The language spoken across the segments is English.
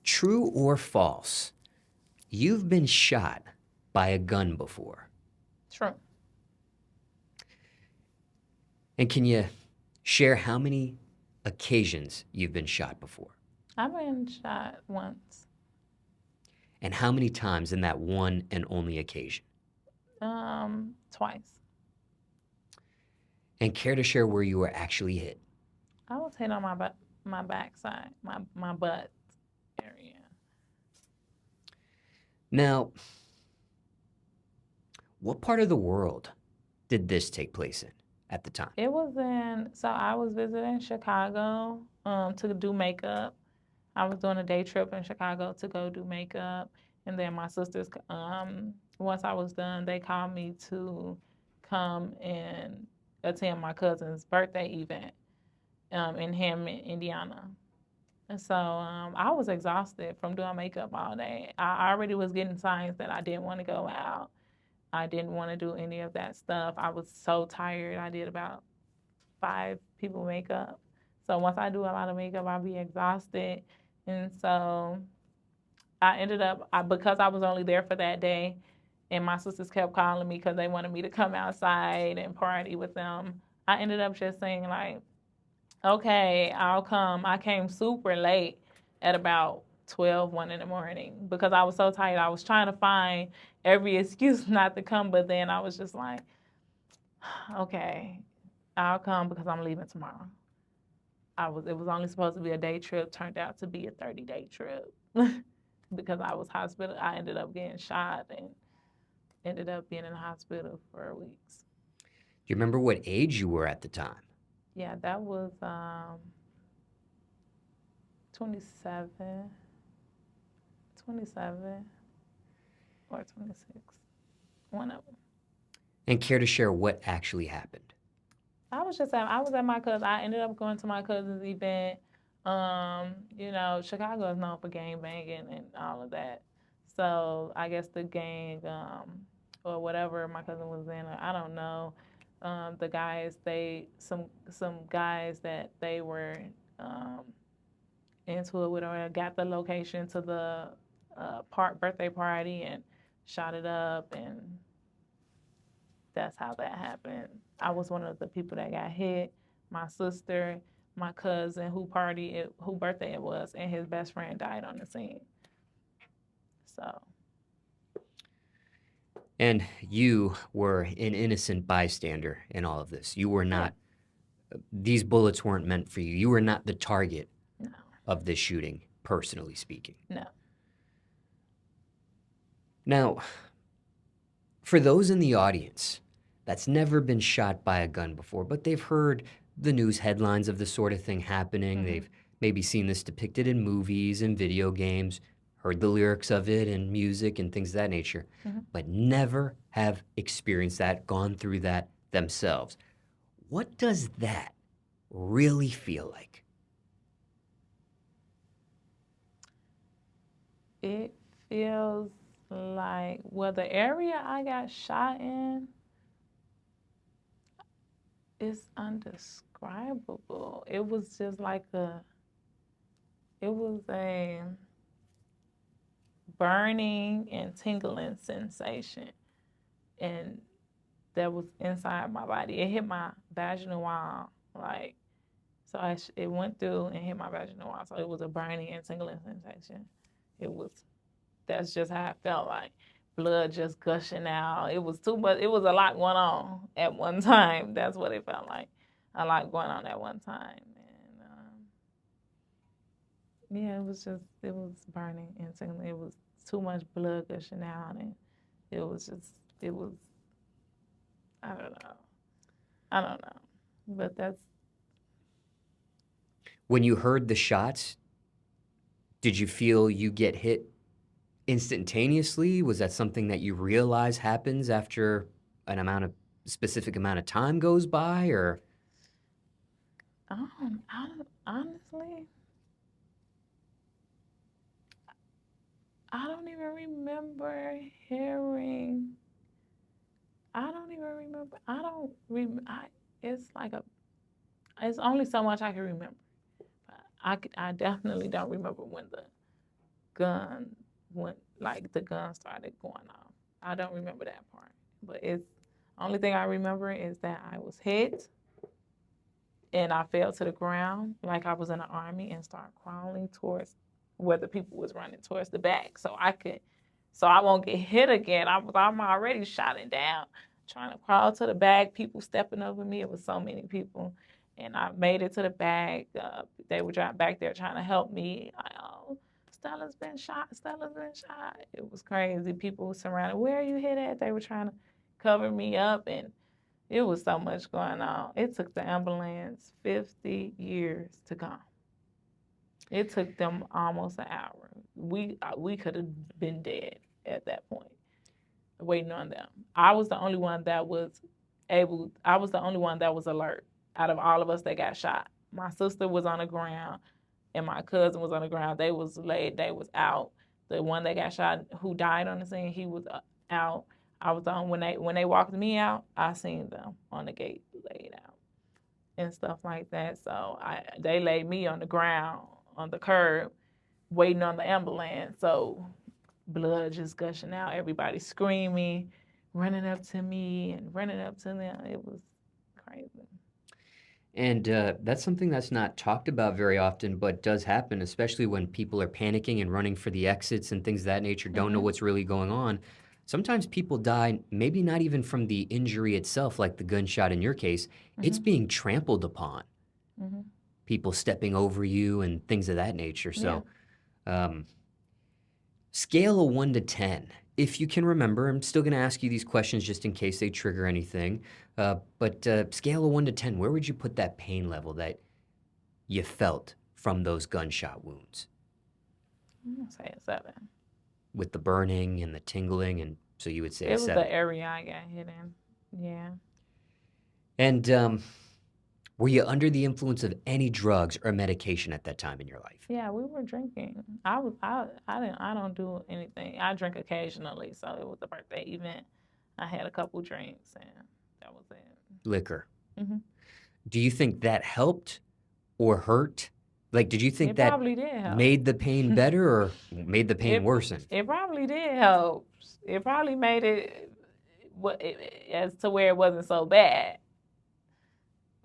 True or false? You've been shot by a gun before. True. And can you share how many occasions you've been shot before? I've been shot once. And how many times in that one and only occasion? Twice. And care to share where you were actually hit? I was hit on my backside, my butt area. Now, what part of the world did this take place in at the time? It was so I was visiting Chicago to do makeup. I was doing a day trip in Chicago to go do makeup. And then my sisters, once I was done, they called me to come and attend my cousin's birthday event in Hammond, Indiana. And so I was exhausted from doing makeup all day. I already was getting signs that I didn't want to go out. I didn't want to do any of that stuff. I was so tired. I did about 5 people makeup. So once I do a lot of makeup, I'll be exhausted. And so I ended up, because I was only there for that day, and my sisters kept calling me because they wanted me to come outside and party with them. I ended up just saying, like, okay, I'll come. I came super late at about 12, 1 in the morning because I was so tired. I was trying to find every excuse not to come, but then I was just like, okay, I'll come because I'm leaving tomorrow. It was only supposed to be a day trip, turned out to be a 30-day trip because I was hospital. I ended up getting shot and ended up being in the hospital for weeks. Do you remember what age you were at the time? Yeah, that was 27, 27 or 26, one of them. And care to share what actually happened? I was at my cousin. I ended up going to my cousin's event. Chicago is known for gang banging and all of that. So I guess the gang or whatever my cousin was in, I don't know. The guys, some guys that they were um, into it with, or got the location to the birthday party and shot it up, and that's how that happened. I was one of the people that got hit. My sister, my cousin, who birthday it was, and his best friend died on the scene. So. And you were an innocent bystander in all of this. You were not, these bullets weren't meant for you. You were not the target No. of this shooting, personally speaking. No. Now, for those in the audience that's never been shot by a gun before, but they've heard the news headlines of this sort of thing happening, they've maybe seen this depicted in movies and video games, heard the lyrics of it in music and things of that nature, but never have experienced that, gone through that themselves. What does that really feel like? It feels like, well, the area I got shot in is undescribable. It was just like it was a burning and tingling sensation, and that was inside my body. It hit my vaginal wall, like, so it went through and hit my vaginal wall. So it was a burning and tingling sensation. That's just how it felt, like blood just gushing out. It was too much. It was a lot going on at one time. That's what it felt like. A lot going on at one time. And yeah, it was burning and tingling. It was too much blood gushing out, and it was, I don't know. But that's. When you heard the shots, did you feel you get hit instantaneously? Was that something that you realize happens after specific amount of time goes by, or? Honestly, I don't even remember hearing. I don't even remember. I don't. It's like it's only so much I can remember. I definitely don't remember when gun went, like the gun started going off. I don't remember that part, but it's only thing I remember is that I was hit and I fell to the ground like I was in the army and started crawling towards where the people was running towards the back, so I won't get hit again. I'm already shouting down, trying to crawl to the back. People stepping over me. It was so many people, and I made it to the back. They were back there trying to help me. Oh, Stella's been shot. Stella's been shot. It was crazy. People surrounded. Where are you hit at? They were trying to cover me up, and it was so much going on. It took the ambulance 50 years to come. It took them almost an hour. We could have been dead at that point, waiting on them. I was the only one that was alert out of all of us that got shot. My sister was on the ground and my cousin was on the ground. They was out. The one that got shot who died on the scene, he was out. I was on when they walked me out, I seen them on the gate laid out and stuff like that. So they laid me on the ground on the curb waiting on the ambulance. So blood just gushing out, everybody screaming, running up to me and running up to them. It was crazy. And that's something that's not talked about very often, but does happen, especially when people are panicking and running for the exits and things of that nature, don't know what's really going on. Sometimes people die, maybe not even from the injury itself, like the gunshot in your case. It's being trampled upon. People stepping over you and things of that nature. So, scale of 1 to 10. If you can remember, I'm still going to ask you these questions just in case they trigger anything. But scale of 1 to 10, where would you put that pain level that you felt from those gunshot wounds? I'm gonna say a 7. With the burning and the tingling, and so you would say It a was 7. the area I got hit in. Yeah. And were you under the influence of any drugs or medication at that time in your life? Yeah, we were drinking. I don't do anything. I drink occasionally, so it was a birthday event. I had a couple drinks and that was it. Liquor. Mhm. Do you think that helped or hurt? Like, did you think It that probably did help. made the pain better or made the pain worsen? It probably did help. It probably made it as to where it wasn't so bad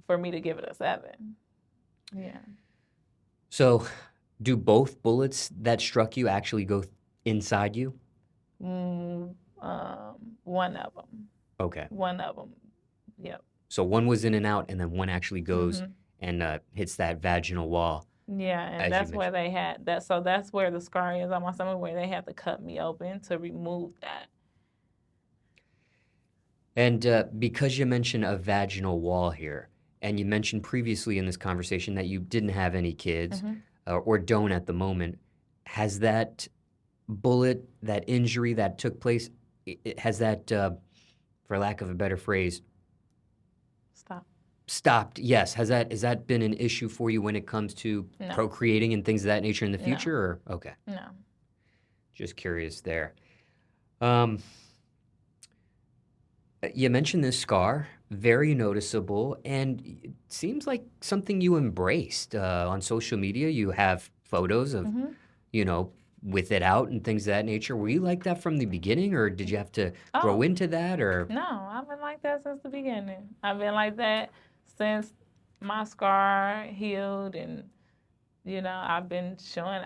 for me to give it a 7. Yeah. So, do both bullets that struck you actually go inside you? One of them. Okay. One of them. Yep. So one was in and out, and then one actually goes and hits that vaginal wall. Yeah, and that's where they had that. So that's where the scar is on my stomach, where they had to cut me open to remove that. And because you mentioned a vaginal wall here, and you mentioned previously in this conversation that you didn't have any kids or don't at the moment, has that bullet, that injury that took place, has that, for lack of a better phrase, stopped? Yes. Has that been an issue for you when it comes to procreating and things of that nature in the future? Or okay. No. Just curious there. You mentioned this scar, very noticeable, and it seems like something you embraced on social media. You have photos of, with it out and things of that nature. Were you like that from the beginning, or did you have to grow into that? Or no, I've been like that since the beginning. I've been like that since my scar healed, and I've been showing.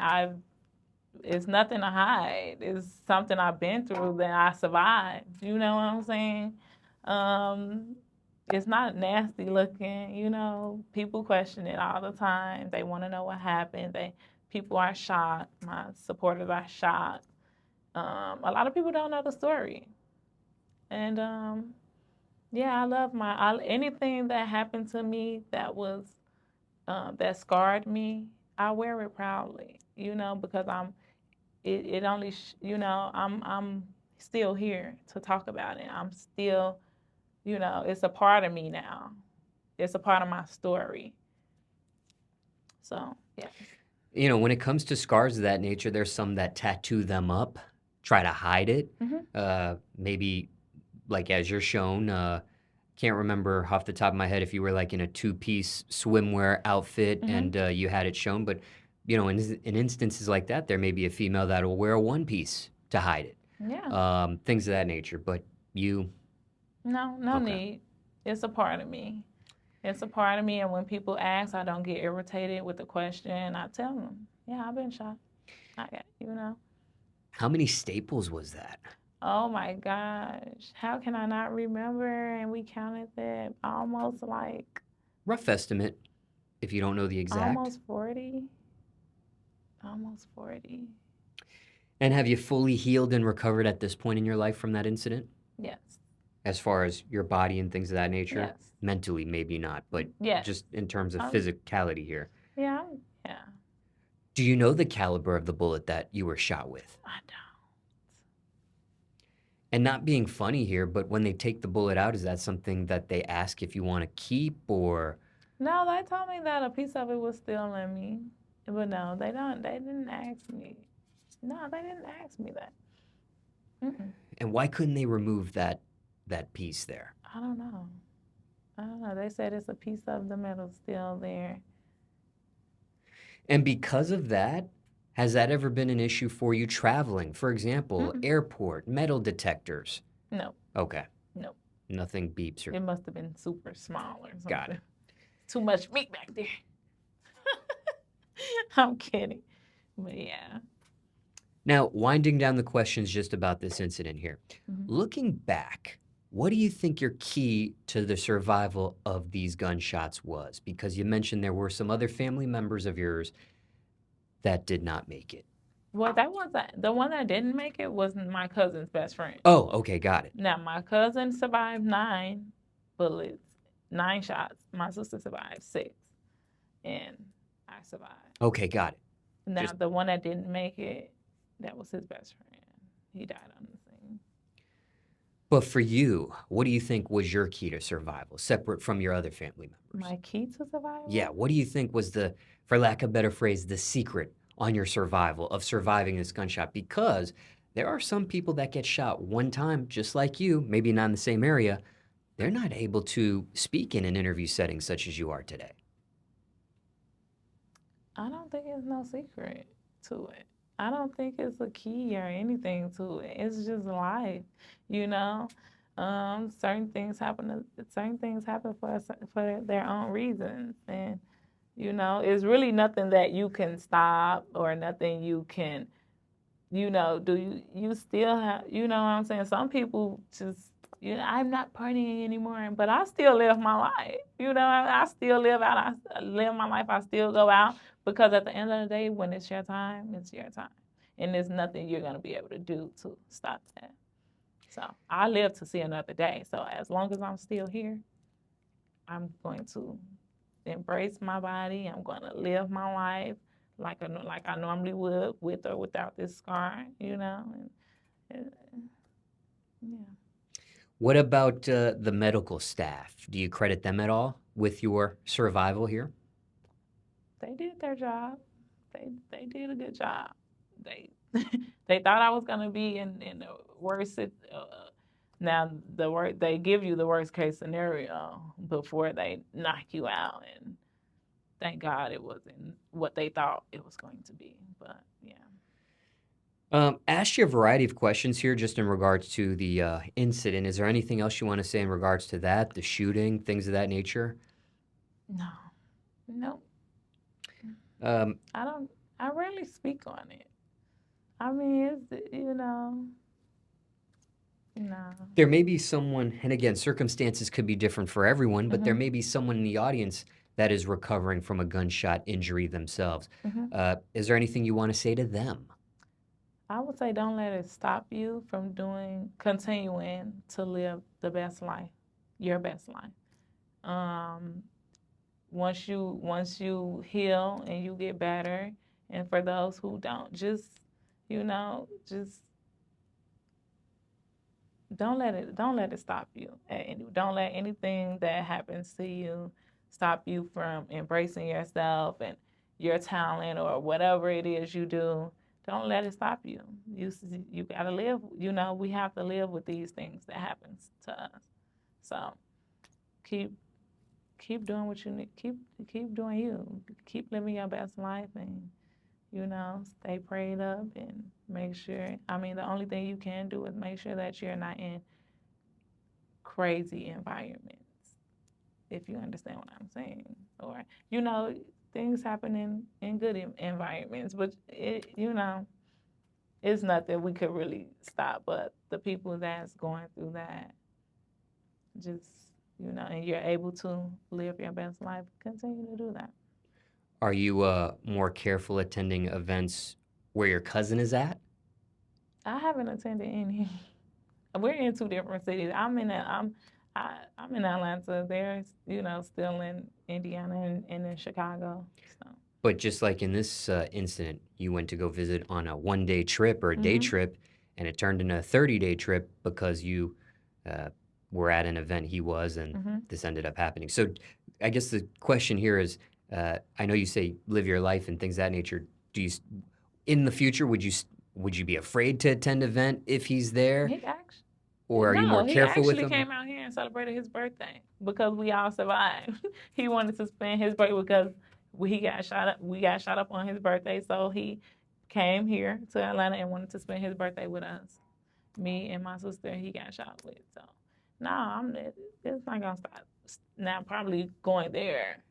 It's nothing to hide. It's something I've been through that I survived. You know what I'm saying? It's not nasty looking. People question it all the time. They want to know what happened. People are shocked. My supporters are shocked. A lot of people don't know the story. And I love anything that happened to me that was that scarred me. I wear it proudly, because I'm still here to talk about it. I'm still, it's a part of me now. It's a part of my story. So, yeah. When it comes to scars of that nature, there's some that tattoo them up, try to hide it. Maybe, like as you're shown, can't remember off the top of my head if you were like in a 2-piece swimwear outfit and you had it shown, but in instances like that, there may be a female that will wear a one piece to hide it, Yeah. things of that nature. But you, No okay. need. It's a part of me. It's a part of me, and when people ask, I don't get irritated with the question. I tell them, yeah, I've been shot. I got. How many staples was that? Oh my gosh. How can I not remember? And we counted that Rough estimate, if you don't know the exact. almost 40. Almost 40. And have you fully healed and recovered at this point in your life from that incident? Yes. As far as your body and things of that nature? Yes. Mentally, maybe not, but Yes. just in terms of Um, physicality here. yeah. Yeah. Do you know the caliber of the bullet that you were shot with? I don't. And not being funny here, but when they take the bullet out, is that something that they ask if you want to keep or? No, they told me that a piece of it was still in me. But no, they don't. They didn't ask me. No, they didn't ask me that. Mm-mm. And why couldn't they remove that piece there? I don't know. I don't know. They said it's a piece of the metal still there. And because of that, has that ever been an issue for you traveling? For example, Mm-mm. airport, metal detectors? No. Okay. No. Nothing beeps or It must have been super small or something. got it. Too much meat back there. I'm kidding. But yeah. Now, winding down the questions just about this incident here. Mhm. Looking back, what do you think your key to the survival of these gunshots was? Because you mentioned there were some other family members of yours that did not make it. Well, that wasn't the one that didn't make it was my cousin's best friend. Oh, okay, got it. Now my cousin survived 9 bullets, 9 shots. My sister survived 6, and I survived. Okay, got it. Now Just the one that didn't make it, that was his best friend. He died on the scene. But for you, what do you think was your key to survival, separate from your other family members? My key to survival? Yeah, what do you think was the, for lack of a better phrase, the secret on your survival of surviving this gunshot? Because there are some people that get shot one time, just like you, maybe not in the same area. They're not able to speak in an interview setting such as you are today. I don't think it's no secret to it. I don't think it's a key or anything to it. It's just life, you know. Certain things happen. Certain things happen for us for their own reasons, and it's really nothing that you can stop or nothing you can, do you still have, what I'm saying? Some people just, I'm not partying anymore, but I still live my life. I still live out, I live my life, I still go out because at the end of the day, when it's your time, it's your time. And there's nothing you're going to be able to do to stop that. So I live to see another day. So as long as I'm still here, I'm going to embrace my body. I'm going to live my life like I normally would, with or without this scar, and yeah. What about the medical staff? Do you credit them at all with your survival here? They did their job. They did a good job. They they thought I was gonna be in the worst. Now they give you the worst case scenario before they knock you out, and thank God it wasn't what they thought it was going to be. But yeah. Asked you a variety of questions here just in regards to the incident. Is there anything else you want to say in regards to that, the shooting, things of that nature? No. No. Um, I don't. I rarely speak on it. I mean, it's no. there may be someone, and again, circumstances could be different for everyone, but there Mhm. may be someone in the audience that is recovering from a gunshot injury themselves. Mhm. Is there anything you want to say to them? I would say don't let it stop you from continuing to live the best life, your best life. Um, once you heal and you get better, and for those who don't, just don't let it stop you, and don't let anything that happens to you stop you from embracing yourself and your talent or whatever it is you do. Don't let it stop you. You gotta live. We have to live with these things that happens to us. So keep keep doing what you need. Keep doing you. Keep living your best life, and stay prayed up and make sure. I mean, the only thing you can do is make sure that you're not in crazy environments, if you understand what I'm saying. Or, things happen in good environments, but it's nothing we could really stop. But the people that's going through that, just, and you're able to live your best life, continue to do that. Are you more careful attending events where your cousin is at? I haven't attended any. We're in two different cities. I'm in Atlanta. They're still in Indiana and in Chicago. So. But just like in this incident, you went to go visit on a 1-day trip or a day trip, and it turned into a 30-day trip because you were at an event he was, and this ended up happening. So I guess the question here is, I know you say live your life and things of that nature. Do you, in the future, would you be afraid to attend an event if he's there? He actually, Or are you more no, he careful with actually him? came out here and celebrated his birthday because we all survived. He wanted to spend his birthday because we got shot up on his birthday, so he came here to Atlanta and wanted to spend his birthday with us. Me and my sister, he got shot with. So, no, it's not gonna stop. Now, probably going there,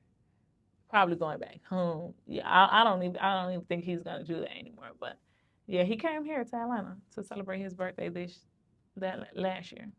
probably going back home. Yeah, I don't even think he's gonna do that anymore. But yeah, he came here to Atlanta to celebrate his birthday that last year.